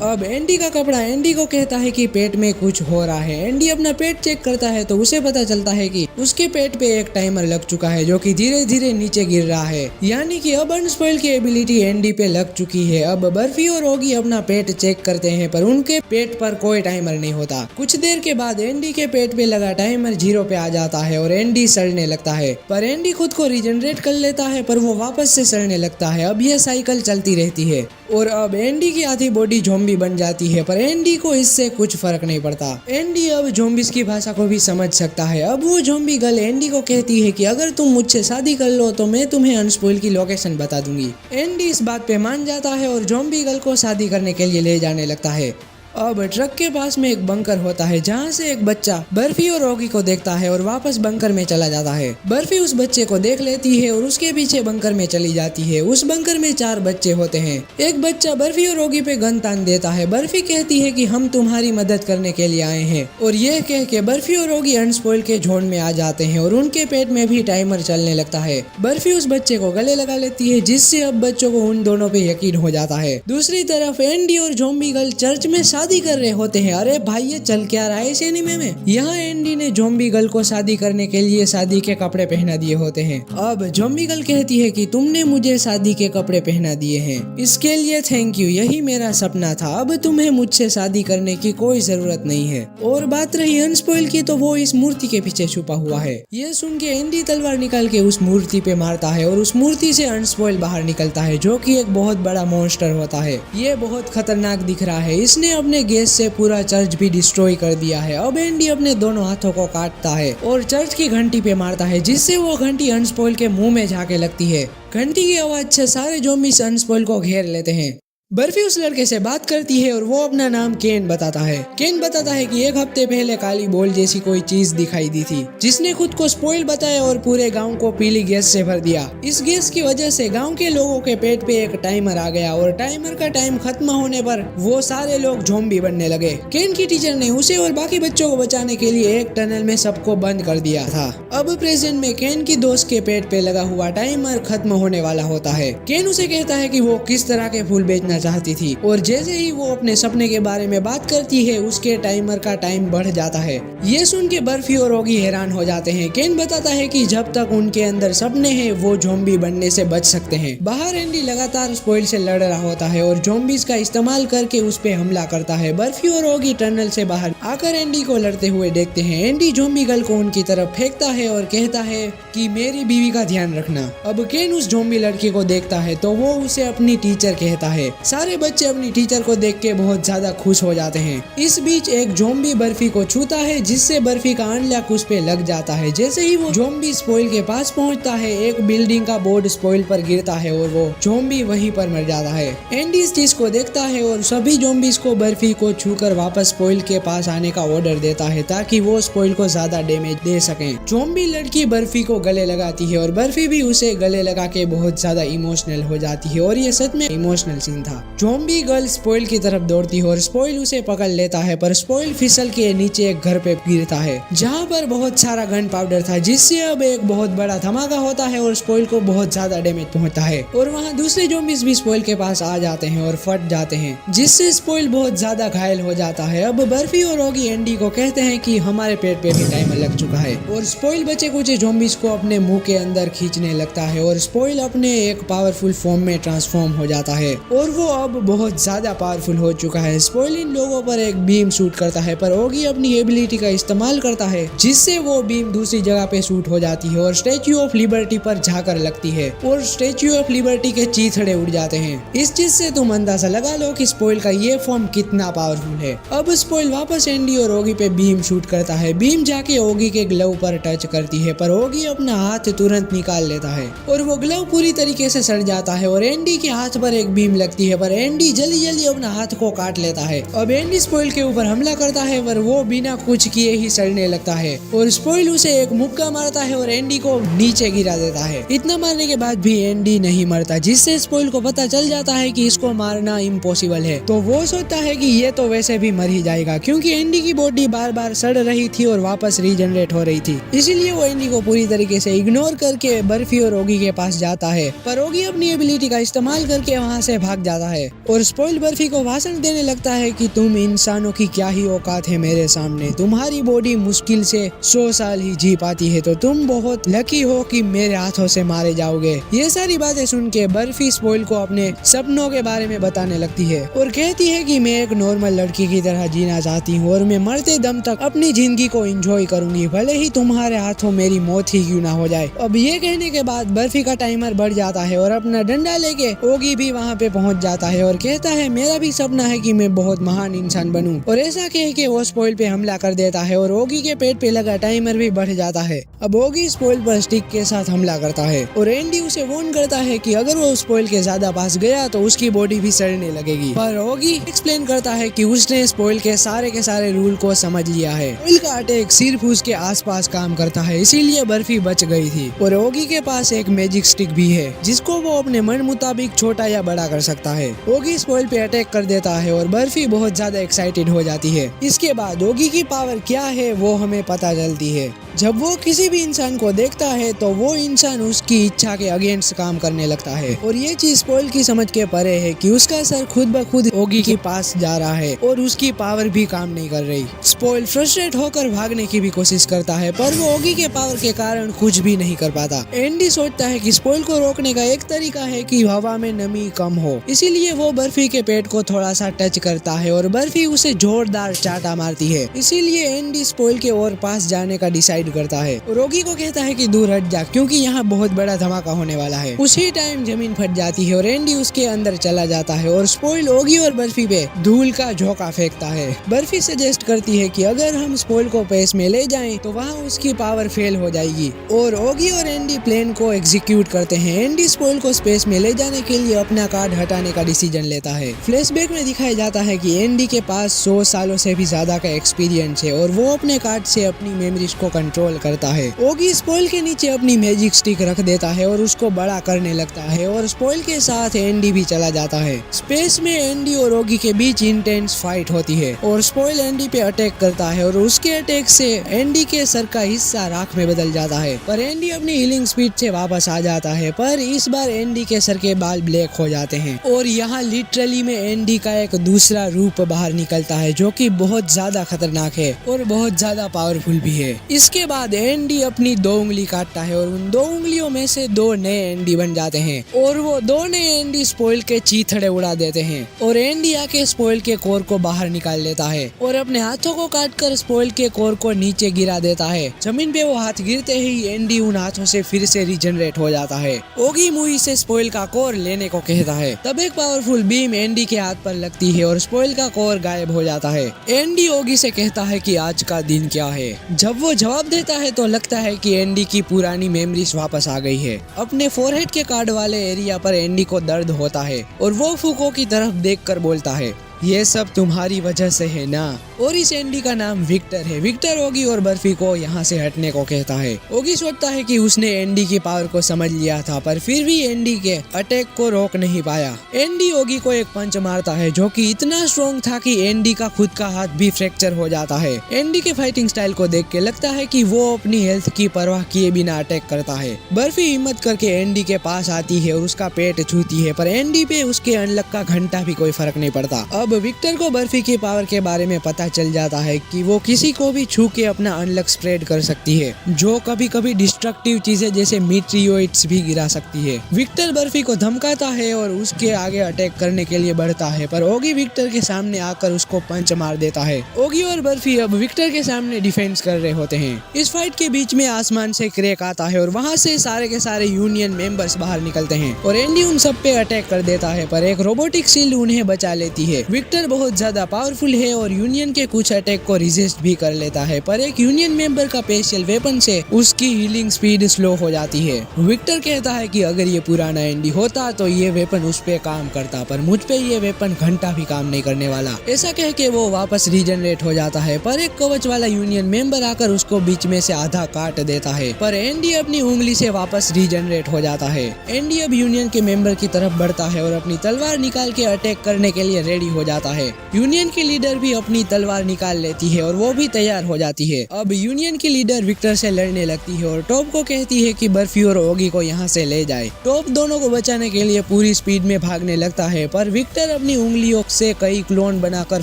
Speaker 1: अब एंडी का कपड़ा एंडी को कहता है कि पेट में कुछ हो रहा है। एंडी अपना पेट चेक करता है तो उसे पता चलता है कि उसके पेट पे एक टाइमर लग चुका है जो कि धीरे धीरे नीचे गिर रहा है, यानी कि अब अनस्पॉइल की एबिलिटी एंडी पे लग चुकी है। अब बर्फी और ओगी अपना पेट चेक करते हैं, पर उनके पेट पर कोई टाइमर नहीं होता। कुछ देर के बाद एंडी के पेट पे लगा टाइमर 0 पे आ जाता है और एंडी सड़ने लगता है, पर एंडी खुद को रिजनरेट कर लेता है, पर वो वापस से सड़ने लगता है। अब ये साइकिल चलती रहती है और अब एंडी की आधी बॉडी ज़ॉम्बी बन जाती है, पर एंडी को इससे कुछ फर्क नहीं पड़ता। एंडी अब ज़ॉम्बीज की भाषा को भी समझ सकता है। अब वो ज़ॉम्बी गर्ल एंडी को कहती है कि अगर तुम मुझसे शादी कर लो तो मैं तुम्हें अनस्पॉइल की लोकेशन बता दूंगी। एंडी इस बात पे मान जाता है और ज़ॉम्बी गर्ल को शादी करने के लिए ले जाने लगता है। अब ट्रक के पास में एक बंकर होता है जहाँ से एक बच्चा बर्फी और ओगी को देखता है और वापस बंकर में चला जाता है। बर्फी उस बच्चे को देख लेती है और उसके पीछे बंकर में चली जाती है। उस बंकर में 4 बच्चे होते हैं। एक बच्चा बर्फी और ओगी पे गन तान देता है। बर्फी कहती है कि हम तुम्हारी मदद करने के लिए आए हैं, और यह कह के बर्फी और ओगी अनस्पॉइल के जोन में आ जाते हैं और उनके पेट में भी टाइमर चलने लगता है। बर्फी उस बच्चे को गले लगा लेती है जिससे अब बच्चों को उन दोनों पे यकीन हो जाता है। दूसरी तरफ एंडी और ज़ॉम्बी गर्ल चर्च में शादी कर रहे होते हैं। अरे भाई, ये चल क्या रहा है इस एनीमे में? यहाँ एंडी ने ज़ॉम्बी गर्ल को शादी करने के लिए शादी के कपड़े पहना दिए होते हैं। अब ज़ॉम्बी गर्ल कहती है कि तुमने मुझे शादी के कपड़े पहना दिए हैं, इसके लिए थैंक यू, यही मेरा सपना था। अब तुम्हें मुझसे शादी करने की कोई जरूरत नहीं है। और बात रही अनस्पॉइल की, तो वो इस मूर्ति के पीछे छुपा हुआ है। ये सुन के एंडी तलवार निकाल के उस मूर्ति पे मारता है और उस मूर्ति से अनस्पॉइल बाहर निकलता है, जो कि एक बहुत बड़ा मॉन्स्टर होता है। ये बहुत खतरनाक दिख रहा है। इसने अपने अपने गैस से पूरा चर्च भी डिस्ट्रॉय कर दिया है। अब एंडी अपने दोनों हाथों को काटता है और चर्च की घंटी पे मारता है, जिससे वो घंटी अनस्पॉइल के मुंह में जाके लगती है। घंटी की आवाज से सारे ज़ॉम्बीज़ अनस्पॉइल को घेर लेते हैं। बर्फी उस लड़के से बात करती है और वो अपना नाम केन बताता है। केन बताता है कि एक हफ्ते पहले काली बॉल जैसी कोई चीज दिखाई दी थी, जिसने खुद को स्पॉइल बताया और पूरे गांव को पीली गैस से भर दिया। इस गैस की वजह से गांव के लोगों के पेट पे एक टाइमर आ गया और टाइमर का टाइम खत्म होने पर वो सारे लोग ज़ॉम्बी बनने लगे। केन की टीचर ने उसे और बाकी बच्चों को बचाने के लिए एक टनल में सबको बंद कर दिया था। अब प्रेजेंट में केन की दोस्त के पेट पे लगा हुआ टाइमर खत्म होने वाला होता है। केन उसे कहता है कि वो किस तरह के फूल बेचना चाहती थी और जैसे ही वो अपने सपने के बारे में बात करती है, उसके टाइमर का टाइम बढ़ जाता है। ये सुन के बर्फी और ओगी हैरान हो जाते हैं। केन बताता है कि जब तक उनके अंदर सपने हैं वो ज़ॉम्बी बनने से बच सकते हैं। बाहर एंडी लगातार स्पॉइल से लड़ रहा होता है और ज़ॉम्बीज़ का इस्तेमाल करके उस पे हमला करता है। बर्फी और ओगी टनल से बाहर आकर एंडी को लड़ते हुए देखते हैं। एंडी ज़ॉम्बी गर्ल को उनकी तरफ फेंकता है और कहता है कि मेरी बीवी का ध्यान रखना। अब केन उस ज़ॉम्बी लड़की को देखता है तो वो उसे अपनी टीचर कहता है। सारे बच्चे अपनी टीचर को देख के बहुत ज्यादा खुश हो जाते हैं। इस बीच एक ज़ॉम्बी बर्फी को छूता है, जिससे बर्फी का अंडा उस पे लग जाता है। जैसे ही वो ज़ॉम्बी स्पॉइल के पास पहुंचता है, एक बिल्डिंग का बोर्ड स्पॉइल पर गिरता है और वो ज़ॉम्बी वहीं पर मर जाता है। एंडी इस चीज को देखता है और सभी ज़ॉम्बीज़ को बर्फी को छूकर वापस स्पॉइल के पास आने का ऑर्डर देता है, ताकि वो स्पॉइल को ज्यादा डैमेज दे सकें। ज़ॉम्बी लड़की बर्फी को गले लगाती है और बर्फी भी उसे गले लगा के बहुत ज्यादा इमोशनल हो जाती है और ये सच में इमोशनल सीन था। ज़ॉम्बी गर्ल स्पॉइल की तरफ दौड़ती है और स्पॉइल उसे पकड़ लेता है, पर स्पॉइल फिसल के नीचे एक घर पे गिरता है, जहाँ पर बहुत सारा गन पाउडर था, जिससे अब एक बहुत बड़ा धमाका होता है और स्पॉइल को बहुत ज्यादा डैमेज पहुंचता है। और वहाँ दूसरे ज़ॉम्बीज़ भी स्पॉइल के पास आ जाते हैं और फट जाते हैं, जिससे स्पॉइल बहुत ज्यादा घायल हो जाता है। अब बर्फी और ओगी एंडी को कहते हैं कि हमारे पेट पे भी टाइमर लग चुका है और स्पॉइल बचे कुछ ज़ॉम्बीज़ को अपने मुंह के अंदर खींचने लगता है और स्पॉइल अपने एक पावरफुल फॉर्म में ट्रांसफॉर्म हो जाता है और वो अब बहुत ज्यादा पावरफुल हो चुका है। स्पॉइल इन लोगों पर एक बीम शूट करता है, पर ओगी अपनी एबिलिटी का इस्तेमाल करता है, जिससे वो बीम दूसरी जगह पे शूट हो जाती है और स्टैच्यू ऑफ लिबर्टी पर जाकर लगती है और स्टैच्यू ऑफ लिबर्टी के चीथड़े उड़ जाते हैं। इस चीज से तुम अंदाजा लगा लो कि स्पॉइल का ये फॉर्म कितना पावरफुल है। अब स्पॉइल वापस एंडी और ओगी पे बीम शूट करता है। बीम जाके ओगी के ग्लव पर टच करती है, पर ओगी अपना हाथ तुरंत निकाल लेता है और वो ग्लव पूरी तरीके से सड़ जाता है और एंडी के हाथ पर एक बीम लगती है, पर एंडी जल्दी जल्दी अपना हाथ को काट लेता है। अब एंडी स्पॉइल के ऊपर हमला करता है, पर वो बिना कुछ किए ही सड़ने लगता है और स्पॉइल उसे एक मुक्का मारता है और एंडी को नीचे गिरा देता है। इतना मारने के बाद भी एंडी नहीं मरता, जिससे स्पॉइल को पता चल जाता है कि इसको मारना इम्पॉसिबल है। तो वो सोचता है कि ये तो वैसे भी मर ही जाएगा, क्योंकि एंडी की बॉडी बार बार सड़ रही थी और वापस रीजनरेट हो रही थी। इसीलिए वो एंडी को पूरी तरीके से इग्नोर करके बर्फी और ओगी के पास जाता है, पर ओगी अपनी एबिलिटी का इस्तेमाल करके वहाँ से भाग जाता है और स्पॉइल बर्फी को भाषण देने लगता है कि तुम इंसानों की क्या ही औकात है मेरे सामने। तुम्हारी बॉडी मुश्किल से 100 साल ही जी पाती है, तो तुम बहुत लकी हो कि मेरे हाथों से मारे जाओगे। ये सारी बातें सुन के बर्फी स्पॉइल को अपने सपनों के बारे में बताने लगती है और कहती है कि मैं एक नॉर्मल लड़की की तरह जीना चाहती हूँ और मैं मरते दम तक अपनी जिंदगी को एंजॉय करूंगी, भले ही तुम्हारे हाथों मेरी मौत ही क्यों ना हो जाए। अब ये कहने के बाद बर्फी का टाइमर बढ़ जाता है और अपना डंडा लेके ओगी भी वहाँ पे पहुँच जाता है और कहता है मेरा भी सपना है कि मैं बहुत महान इंसान बनूं। और ऐसा कह के वो स्पॉइल पे हमला कर देता है और ओगी के पेट पे लगा टाइमर भी बढ़ जाता है। अब ओगी स्पॉइल पर स्टिक के साथ हमला करता है और एंडी उसे वार्न करता है कि अगर वो स्पॉइल के ज्यादा पास गया तो उसकी बॉडी भी सड़ने लगेगी, पर ओगी एक्सप्लेन करता है कि उसने स्पॉइल के सारे रूल को समझ लिया है। स्पॉइल का अटैक सिर्फ उसके आसपास काम करता है, इसीलिए बर्फी बच गई थी और ओगी के पास एक मैजिक स्टिक भी है, जिसको वो अपने मन मुताबिक छोटा या बड़ा कर सकता है। ओगी स्पॉइल पे अटैक कर देता है और बर्फी बहुत ज्यादा एक्साइटेड हो जाती है। इसके बाद ओगी की पावर क्या है वो हमें पता चलती है। जब वो किसी भी इंसान को देखता है तो वो इंसान उसकी इच्छा के अगेंस्ट काम करने लगता है और ये चीज स्पॉइल की समझ के परे है कि उसका सर खुद ब खुद ओगी के पास जा रहा है और उसकी पावर भी काम नहीं नहीं कर रही। स्पॉइल फ्रस्ट्रेट होकर भागने की भी कोशिश करता है पर वो ओगी के पावर के कारण कुछ भी नहीं कर पाता। एंडी सोचता है कि स्पॉइल को रोकने का एक तरीका है कि हवा में नमी कम हो, इसीलिए वो बर्फी के पेट को थोड़ा सा टच करता है और बर्फी उसे जोरदार चाटा मारती है। इसीलिए एंडी स्पॉइल के और पास जाने का डिसाइड करता है और ओगी को कहता है कि दूर हट जा क्योंकि यहाँ बहुत बड़ा धमाका होने वाला है। उसी टाइम जमीन फट जाती है और एंडी उसके अंदर चला जाता है और स्पॉइल ओगी और बर्फी पे धूल का झोंका फेंकता है। बर्फी सजेस्ट करती है कि अगर हम स्पॉइल को स्पेस में ले जाएं तो वहाँ उसकी पावर फेल हो जाएगी और ओगी और एंडी प्लान को एग्जीक्यूट करते हैं। एंडी स्पॉइल को स्पेस में ले जाने के लिए अपना कार्ड हटाने का डिसीजन लेता है। फ्लैशबैक में दिखाया जाता है कि एंडी के पास 100 सालों से भी ज्यादा का एक्सपीरियंस है और वो अपने कार्ड से अपनी मेमोरीज को कंट्रोल करता है। ओगी स्पॉइल के नीचे अपनी मैजिक स्टिक रख देता है और उसको बड़ा करने लगता है और स्पॉइल के साथ एंडी भी चला जाता है। स्पेस में एंडी और ओगी के बीच इंटेंस फाइट होती है और स्पॉइल एंडी पे अटैक करता है और उसके अटैक से एंडी के सर का हिस्सा राख में बदल जाता है पर एंडी अपनी हीलिंग स्पीड से वापस आ जाता है। पर इस बार एंडी के सर के बाल ब्लैक हो जाते हैं और यहाँ लिटरली में एंडी का एक दूसरा रूप बाहर निकलता है जो कि बहुत ज्यादा खतरनाक है और बहुत ज्यादा पावरफुल भी है। इसके बाद एंडी अपनी 2 उंगली काटता है और उन 2 उंगलियों में से 2 नए एंडी बन जाते हैं और वो 2 नए एंडी स्पॉइल के चीथड़े उड़ा देते हैं और एंडी आके स्पॉइल के कोर को बाहर निकाल लेता है और अपने हाथों को काटकर स्पॉइल के कोर को नीचे गिरा देता है। जमीन पे वो हाथ गिरते ही एंडी उन हाथों से फिर से रीजनरेट हो जाता है। ओगी मुई से स्पॉइल का कोर लेने को कहता है तब एक पावरफुल बीम एंडी के हाथ पर लगती है और स्पॉइल का कोर गायब हो जाता है। एंडी ओगी से कहता है कि आज का दिन क्या है। जब वो जवाब देता है तो लगता है कि एंडी की पुरानी मेमोरीज वापस आ गई है। अपने फोरहेड के कार्ड वाले एरिया पर एंडी को दर्द होता है और वो फूको की तरफ देखकर बोलता है ये सब तुम्हारी वजह से है ना। और इस एंडी का नाम विक्टर है। विक्टर ओगी और बर्फी को यहाँ से हटने को कहता है। ओगी सोचता है कि उसने एंडी की पावर को समझ लिया था पर फिर भी एंडी के अटैक को रोक नहीं पाया। एंडी ओगी को एक पंच मारता है जो कि इतना स्ट्रॉन्ग था कि एंडी का खुद का हाथ भी फ्रैक्चर हो जाता है। एंडी के फाइटिंग स्टाइल को देख के लगता है कि वो अपनी हेल्थ की परवाह किए बिना अटैक करता है। बर्फी हिम्मत करके एंडी के पास आती है और उसका पेट छूती है पर एंडी पे उसके अनलक का घंटा भी कोई फर्क नहीं पड़ता। अब विक्टर को बर्फी की पावर के बारे में पता चल जाता है कि वो किसी को भी छू के अपना अनलक स्प्रेड कर सकती है जो कभी कभी डिस्ट्रक्टिव चीजें जैसे मीटियोइड्स भी गिरा सकती है। विक्टर बर्फी को धमकाता है और उसके आगे अटैक करने के लिए बढ़ता है पर ओगी विक्टर के सामने आकर उसको पंच मार देता है। ओगी और बर्फी अब विक्टर के सामने डिफेंस कर रहे होते हैं। इस फाइट के बीच में आसमान से क्रैक आता है और वहाँ से सारे के सारे यूनियन मेंबर्स बाहर निकलते हैं और एंडी उन सब पे अटैक कर देता है पर एक रोबोटिक शील्ड उन्हें बचा लेती है। विक्टर बहुत ज्यादा पावरफुल है और यूनियन के कुछ अटैक को रेजिस्ट भी कर लेता है पर एक यूनियन मेंबर का स्पेशल वेपन से उसकी हीलिंग स्पीड स्लो हो जाती है। विक्टर कहता है कि अगर ये पुराना एंडी होता तो ये वेपन उस पे काम करता पर मुझ पे ये वेपन घंटा भी काम नहीं करने वाला। ऐसा कह के वो वापस रीजनरेट हो जाता है पर एक कवच वाला यूनियन मेंबर आकर उसको बीच में से आधा काट देता है पर एंडी अपनी उंगली से वापस रीजनरेट हो जाता है। एंडी अब यूनियन के मेंबर की तरफ बढ़ता है और अपनी तलवार निकाल के अटैक करने के लिए रेडी हो जाता है। यूनियन की लीडर भी अपनी तलवार निकाल लेती है और वो भी तैयार हो जाती है। अब यूनियन की लीडर विक्टर से लड़ने लगती है और टॉप को कहती है कि बर्फी और ओगी को यहाँ से ले जाए। टॉप दोनों को बचाने के लिए पूरी स्पीड में भागने लगता है पर विक्टर अपनी उंगलियों से कई क्लोन बनाकर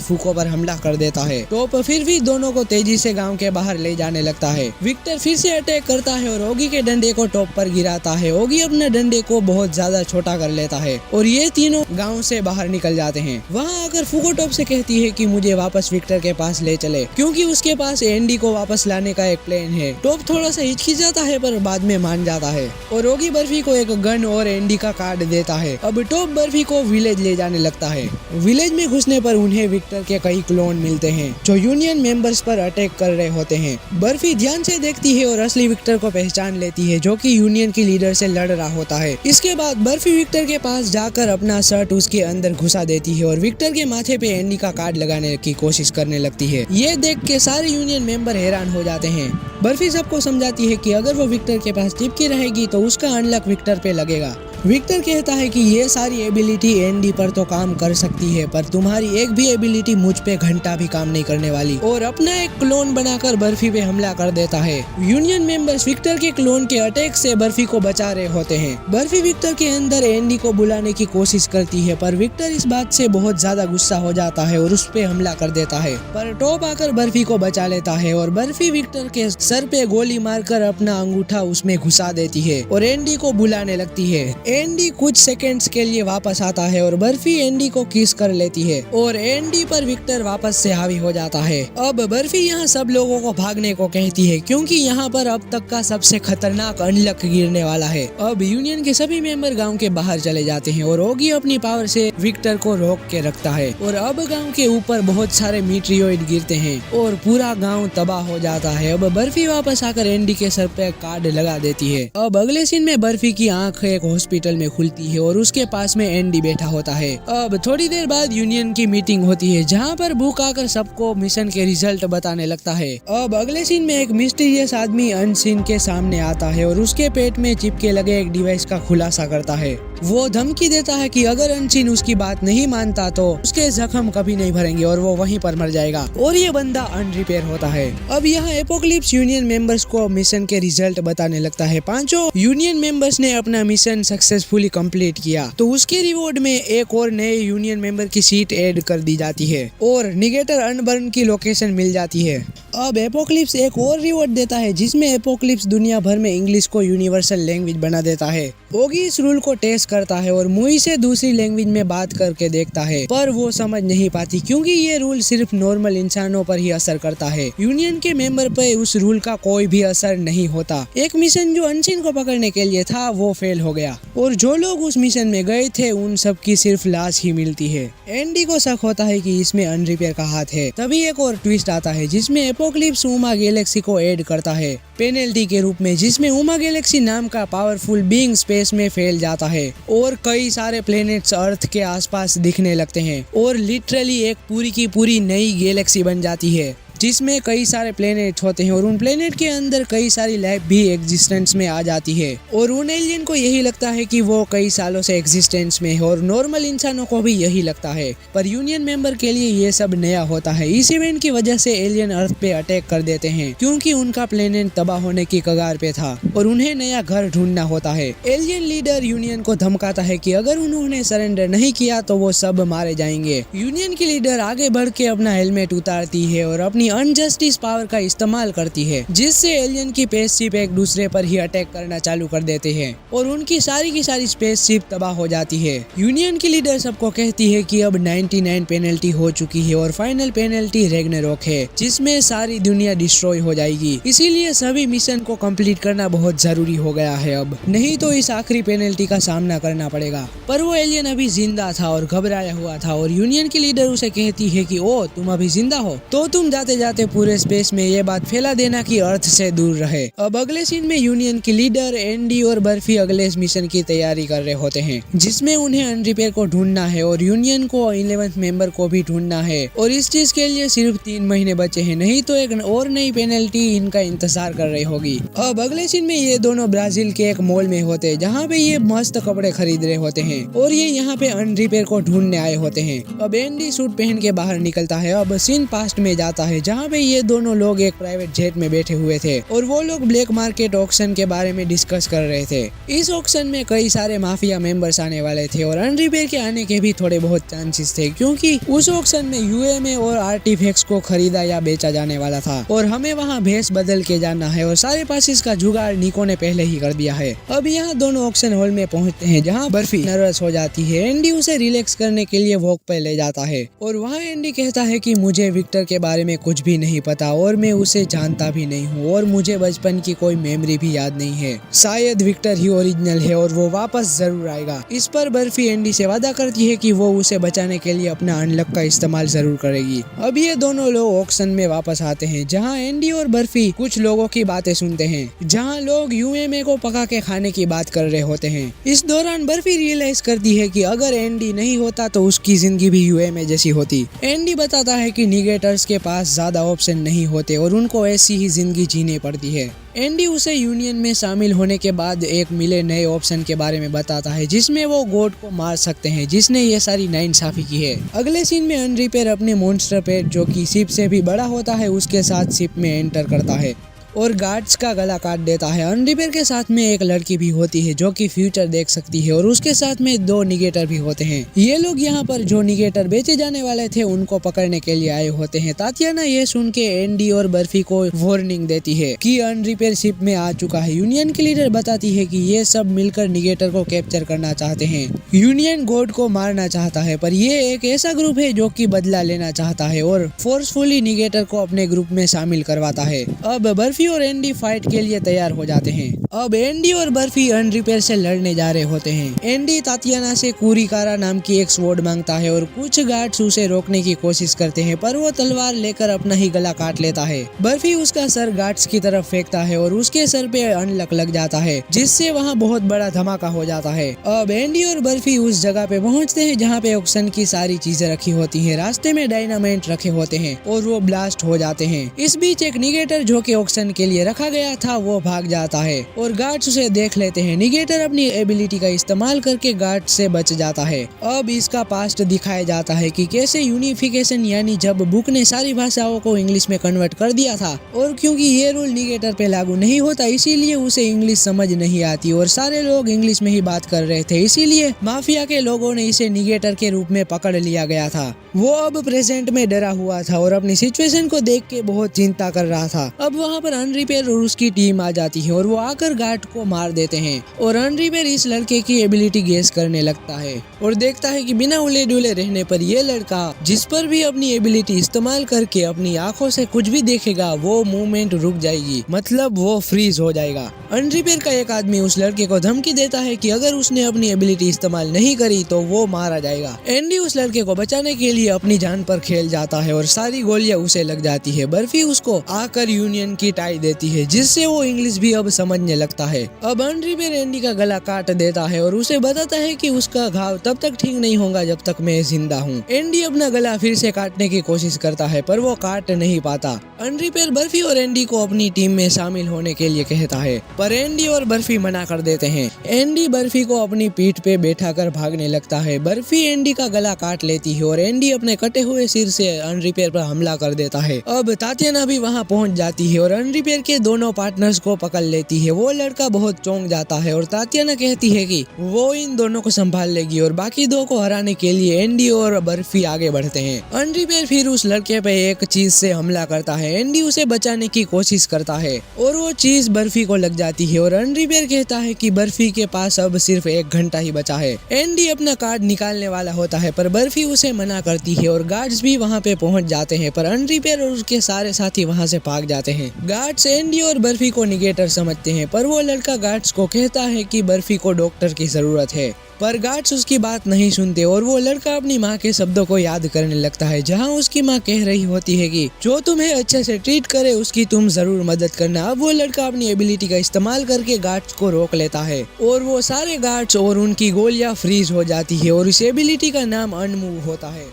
Speaker 1: फूको पर हमला कर देता है। टॉप फिर भी दोनों को तेजी से गांव के बाहर ले जाने लगता है। विक्टर फिर से अटैक करता है और ओगी के डंडे को टॉप पर गिराता है। ओगी अपने डंडे को बहुत ज्यादा छोटा कर लेता है और ये तीनों गाँव से बाहर निकल जाते हैं। वहाँ आकर फूको टॉप से कहती है कि मुझे वापस विक्टर के पास ले चले क्योंकि उसके पास एंडी को वापस लाने का एक प्लान है। टॉप थोड़ा सा हिचकिचाता है पर बाद में मान जाता है और ओगी बर्फी को एक गन और एंडी का कार्ड देता है। अब टॉप बर्फी को विलेज ले जाने लगता है। विलेज में घुसने पर उन्हें विक्टर के कई क्लोन मिलते हैं जो यूनियन मेंबर्स पर अटैक कर रहे होते हैं। बर्फी ध्यान से देखती है और असली विक्टर को पहचान लेती है जो कि यूनियन की लीडर से लड़ रहा होता है। इसके बाद बर्फी विक्टर के पास जाकर अपना शर्ट उसके अंदर घुसा देती है और विक्टर के माथे पे एंडी का कार्ड लगाने की कोशिश करने लगती है। ये देख के सारे यूनियन मेंबर हैरान हो जाते हैं। बर्फी सबको समझाती है कि अगर वो विक्टर के पास चिपकी रहेगी तो उसका अनलक विक्टर पे लगेगा। विक्टर कहता है कि ये सारी एबिलिटी एंडी पर तो काम कर सकती है, पर तुम्हारी एक भी एबिलिटी मुझ पे घंटा भी काम नहीं करने वाली, और अपना एक क्लोन बनाकर बर्फी पे हमला कर देता है। यूनियन मेंबर्स विक्टर के क्लोन के अटैक से बर्फी को बचा रहे होते हैं। बर्फी विक्टर के अंदर एंडी को बुलाने की कोशिश करती है, पर विक्टर इस बात से बहुत ज्यादा गुस्सा हो जाता है और उस पे हमला कर देता है, पर टॉप आकर बर्फी को बचा लेता है और बर्फी विक्टर के सर पे गोली मारकर अपना अंगूठा उसमें घुसा देती है और एंडी को बुलाने लगती है। एंडी कुछ सेकंड्स के लिए वापस आता है और बर्फी एंडी को किस कर लेती है और एंडी पर विक्टर वापस से हावी हो जाता है। अब बर्फी यहाँ सब लोगों को भागने को कहती है क्योंकि यहाँ पर अब तक का सबसे खतरनाक अनलक गिरने वाला है। अब यूनियन के सभी मेंबर गांव के बाहर चले जाते हैं और ओगी अपनी पावर से विक्टर को रोक के रखता है और अब गांव के ऊपर बहुत सारे मीटियोइड गिरते हैं और पूरा गांव तबाह हो जाता है। अब बर्फी वापस आकर एंडी के सर पे कार्ड लगा देती है। अब अगले सीन में बर्फी की आंख एक हॉस्पिटल में खुलती है और उसके पास में एंडी बैठा होता है। अब थोड़ी देर बाद यूनियन की मीटिंग होती है जहाँ पर बुक आकर सबको मिशन के रिजल्ट बताने लगता है। अब अगले सीन में एक मिस्टीरियस आदमी अनसीन के सामने आता है और उसके पेट में चिपके लगे एक डिवाइस का खुलासा करता है। वो धमकी देता है कि अगर अनसीन उसकी बात नहीं मानता तो उसके जख्म कभी नहीं भरेंगे और वो वहीं पर मर जाएगा और ये बंदा अनरिपेयर होता है। अब यहाँ एपोक्लिप्स यूनियन मेंबर्स को मिशन के रिजल्ट बताने लगता है। पांचों यूनियन मेंबर्स ने अपना मिशन सक्सेसफुली कंप्लीट किया तो उसके रिवॉर्ड में एक और नए यूनियन मेंबर की सीट ऐड कर दी जाती है और निगेटर अनबर्न की लोकेशन मिल जाती है। अब एपोक्लिप्स एक और रिवॉर्ड देता है जिसमें एपोक्लिप्स दुनिया भर में इंग्लिश को यूनिवर्सल लैंग्वेज बना देता है। ओगी इस रूल को टेस्ट करता है और मुई से दूसरी लैंग्वेज में बात करके देखता है, पर वो समझ नहीं पाती क्योंकि ये रूल सिर्फ नॉर्मल इंसानों पर ही असर करता है। यूनियन के मेंबर पे उस रूल का कोई भी असर नहीं होता। एक मिशन जो अनसीन को पकड़ने के लिए था वो फेल हो गया और जो लोग उस मिशन में गए थे उन सब की सिर्फ लाश ही मिलती है। एंडी को शक होता है कि इसमें अनरिपेयर का हाथ है। तभी एक और ट्विस्ट आता है जिसमें एपोक्लिप्स उमा गैलेक्सी को ऐड करता है पेनल्टी के रूप में, जिसमें उमा गैलेक्सी नाम का पावरफुल बीइंग स्पेस में फैल जाता है और कई सारे प्लेनेट्स अर्थ के आसपास दिखने लगते हैं और लिटरली एक पूरी की पूरी नई गैलेक्सी बन जाती है जिसमें कई सारे प्लेनेट होते हैं और उन प्लेनेट के अंदर कई सारी लाइफ भी एग्जिस्टेंस में आ जाती है और उन एलियन को यही लगता है कि वो कई सालों से एग्जिस्टेंस में है और नॉर्मल इंसानों को भी यही लगता है, पर यूनियन मेंबर के लिए ये सब नया होता है। इस इवेंट की वजह से एलियन अर्थ पे अटैक कर देते हैं क्योंकि उनका प्लेनेट तबाह होने की कगार पे था और उन्हें नया घर ढूंढना होता है। एलियन लीडर यूनियन को धमकाता है कि अगर उन्होंने सरेंडर नहीं किया तो वो सब मारे जाएंगे। यूनियन की लीडर आगे बढ़ के अपना हेलमेट उतारती है और अपनी अनजस्टिस पावर का इस्तेमाल करती है जिससे एलियन की स्पेसशिप एक दूसरे पर ही अटैक करना चालू कर देते हैं और उनकी सारी की सारी स्पेसशिप तबाह हो जाती है। यूनियन की लीडर सबको कहती है कि अब 99 पेनल्टी हो चुकी है और फाइनल पेनल्टी रैग्नारोक है जिसमें सारी दुनिया डिस्ट्रॉय हो जाएगी, इसीलिए सभी मिशन को कंप्लीट करना बहुत जरूरी हो गया है अब, नहीं तो इस आखिरी पेनल्टी का सामना करना पड़ेगा। पर वो एलियन अभी जिंदा था और घबराया हुआ था और यूनियन की लीडर उसे कहती है कि ओ तुम अभी जिंदा हो तो तुम जाते जाते पूरे स्पेस में ये बात फैला देना कि अर्थ से दूर रहे। अब अगले सीन में यूनियन की लीडर एंडी और बर्फी अगले मिशन की तैयारी कर रहे होते हैं जिसमें उन्हें अनरिपेयर को ढूंढना है और यूनियन को 11th मेंबर को भी ढूंढना है और इस चीज के लिए सिर्फ 3 महीने बचे हैं, नहीं तो एक और नई पेनल्टी इनका इंतजार कर रही होगी। अब अगले सीन में ये दोनों ब्राजील के एक मॉल में होते हैं जहाँ पे ये मस्त कपड़े खरीद रहे होते हैं और ये यहाँ पे अनरिपेयर को ढूंढने आए होते हैं। अब एंडी सूट पहन के बाहर निकलता है। अब सीन पास्ट में जाता है जहाँ पे ये दोनों लोग एक प्राइवेट जेट में बैठे हुए थे और वो लोग ब्लैक मार्केट ऑक्शन के बारे में डिस्कस कर रहे थे। इस ऑक्शन में कई सारे माफिया मेंबर्स आने वाले थे और अनरिपेयर के आने के भी थोड़े बहुत चांसेस थे क्योंकि उस ऑक्शन में यूएमए और आर्टिफैक्ट्स को खरीदा या बेचा जाने वाला था और हमें वहाँ भेस बदल के जाना है और सारे पासिस का जुगाड़ निको ने पहले ही कर दिया है। अब यहाँ दोनों ऑक्शन हॉल में पहुँचते हैं जहाँ बर्फी नर्वस हो जाती है। एंडी उसे रिलैक्स करने के लिए वॉक पे ले जाता है और वहाँ एंडी कहता है कि मुझे विक्टर के बारे में कुछ भी नहीं पता और मैं उसे जानता भी नहीं हूँ और मुझे बचपन की कोई मेमोरी भी याद नहीं है, शायद विक्टर ही ओरिजिनल है और वो वापस जरूर आएगा। इस पर बर्फी एंडी से वादा करती है कि वो उसे बचाने के लिए अपना अनलक का इस्तेमाल जरूर करेगी। अब ये दोनों लोग ऑक्शन में वापस आते हैं जहाँ एंडी और बर्फी कुछ लोगों की बातें सुनते हैं जहाँ लोग यूएमए को पका के खाने की बात कर रहे होते हैं। इस दौरान बर्फी रियलाइज करती है कि अगर एंडी नहीं होता तो उसकी जिंदगी भी यूएमए जैसी होती। एंडी बताता है कि निगेटर्स के पास ज्यादा ऑप्शन नहीं होते और उनको ऐसी ही जिंदगी जीनी पड़ती है। एंडी उसे यूनियन में शामिल होने के बाद एक मिले नए ऑप्शन के बारे में बताता है जिसमें वो गॉड को मार सकते हैं जिसने ये सारी नाइंसाफी की है। अगले सीन में अनरिपेयर अपने मॉन्स्टर पेट जो कि शिप से भी बड़ा होता है उसके साथ शिप में एंटर करता है और गार्ड्स का गला काट देता है। अनरिपेयर के साथ में एक लड़की भी होती है जो कि फ्यूचर देख सकती है और उसके साथ में 2 निगेटर भी होते हैं। ये लोग यहाँ पर जो निगेटर बेचे जाने वाले थे उनको पकड़ने के लिए आए होते हैं। तातियाना ये सुन के एंडी और बर्फी को वार्निंग देती है कि अनरिपेयर शिप में आ चुका है। यूनियन की लीडर बताती है कि ये सब मिलकर निगेटर को कैप्चर करना चाहते हैं। यूनियन गॉड को मारना चाहता है पर ये एक ऐसा ग्रुप है जो कि बदला लेना चाहता है और फोर्सफुली निगेटर को अपने ग्रुप में शामिल करवाता है। अब बर्फी और एंडी फाइट के लिए तैयार हो जाते हैं। अब एंडी और बर्फी अनरिपेयर से लड़ने जा रहे होते हैं। एंडी तातियाना से कुरिकारा नाम की एक स्वॉर्ड मांगता है और कुछ गार्ड्स उसे रोकने की कोशिश करते हैं पर वो तलवार लेकर अपना ही गला काट लेता है। बर्फी उसका सर गार्ड्स की तरफ फेंकता है और उसके सर पे अनलक लग जाता है जिससे वहाँ बहुत बड़ा धमाका हो जाता है। अब एंडी और बर्फी उस जगह पे पहुँचते हैं जहाँ पे ऑक्सन की सारी चीजें रखी होती है। रास्ते में डायनामाइट रखे होते हैं और वो ब्लास्ट हो जाते हैं। इस बीच एक निगेटर जो कि ऑक्सन के लिए रखा गया था वो भाग जाता है और गार्ड्स उसे देख लेते हैं। निगेटर अपनी एबिलिटी का इस्तेमाल करके गार्ड से बच जाता है। अब इसका पास्ट दिखाया जाता है कि कैसे यूनिफिकेशन यानी जब बुक ने सारी भाषाओं को इंग्लिश में कन्वर्ट कर दिया था और क्योंकि ये रूल निगेटर पे लागू नहीं होता इसीलिए उसे इंग्लिश समझ नहीं आती और सारे लोग इंग्लिश में ही बात कर रहे थे। इसीलिए माफिया के लोगों ने इसे निगेटर के रूप में पकड़ लिया गया था। वो अब प्रेजेंट में डरा हुआ था और अपनी सिचुएशन को देख के बहुत चिंता कर रहा था। अब वहाँ पर अनरिपेयर और उसकी टीम आ जाती है और वो आकर गार्ड को मार देते हैं और अनरिपेयर इस लड़के की एबिलिटी गेस करने लगता है और देखता है कि बिना उले डुले रहने पर ये लड़का जिस पर भी अपनी एबिलिटी इस्तेमाल करके अपनी आंखों से कुछ भी देखेगा वो मूवमेंट रुक जाएगी, मतलब वो फ्रीज हो जाएगा। अनरिपेयर का एक आदमी उस लड़के को धमकी देता है कि अगर उसने अपनी एबिलिटी इस्तेमाल नहीं करी तो वो मारा जाएगा। एंडी उस लड़के को बचाने के लिए अपनी जान पर खेल जाता है और सारी गोलियां उसे लग जाती है। बर्फी उसको आकर यूनियन की टाई देती है जिससे वो इंग्लिश भी अब समझने लगता है। अब अनरिपेयर एंडी का गला काट देता है और उसे बताता है कि उसका घाव तब तक ठीक नहीं होगा जब तक मैं जिंदा हूँ। एंडी अपना गला फिर से काटने की कोशिश करता है पर वो काट नहीं पाता। अनरिपेयर बर्फी और एंडी को अपनी टीम में शामिल होने के लिए कहता है पर एंडी और बर्फी मना कर देते हैं। एंडी बर्फी को अपनी पीठ पे बैठा कर भागने लगता है। बर्फी एंडी का गला काट लेती है और एंडी अपने कटे हुए सिर से अनरिपेयर पर हमला कर देता है। अब तातियाना भी वहाँ पहुँच जाती है और अनरिपेयर के दोनों पार्टनर्स को पकड़ लेती है। वो लड़का बहुत चौंक जाता है और तातियाना कहती है कि वो इन दोनों को संभाल लेगी और बाकी 2 को हराने के लिए एंडी और बर्फी आगे बढ़ते हैं। अनरिपेयर फिर उस लड़के पे एक चीज से हमला करता है। एंडी उसे बचाने की कोशिश करता है और वो चीज बर्फी को लग जाती है और अनरिपेयर कहता है कि बर्फी के पास अब सिर्फ 1 घंटा ही बचा है। एंडी अपना कार्ड निकालने वाला होता है पर बर्फी उसे मना करती है और गार्ड्स भी वहाँ पे पहुँच जाते हैं पर अनरिपेयर और उसके सारे साथी वहाँ से भाग जाते हैं। गार्ड्स एंडी और बर्फी को निगेटर समझते हैं पर वो लड़का गार्ड्स को कहता है कि बर्फी को डॉक्टर की जरूरत है पर गार्ड्स उसकी बात नहीं सुनते और वो लड़का अपनी माँ के शब्दों को याद करने लगता है जहाँ उसकी माँ कह रही होती है कि जो तुम्हें अच्छे से ट्रीट करे उसकी तुम जरूर मदद करना। अब वो लड़का अपनी एबिलिटी का इस्तेमाल करके गार्ड्स को रोक लेता है और वो सारे गार्ड्स और उनकी गोलियां फ्रीज हो जाती है और इस एबिलिटी का नाम अनमूव होता है।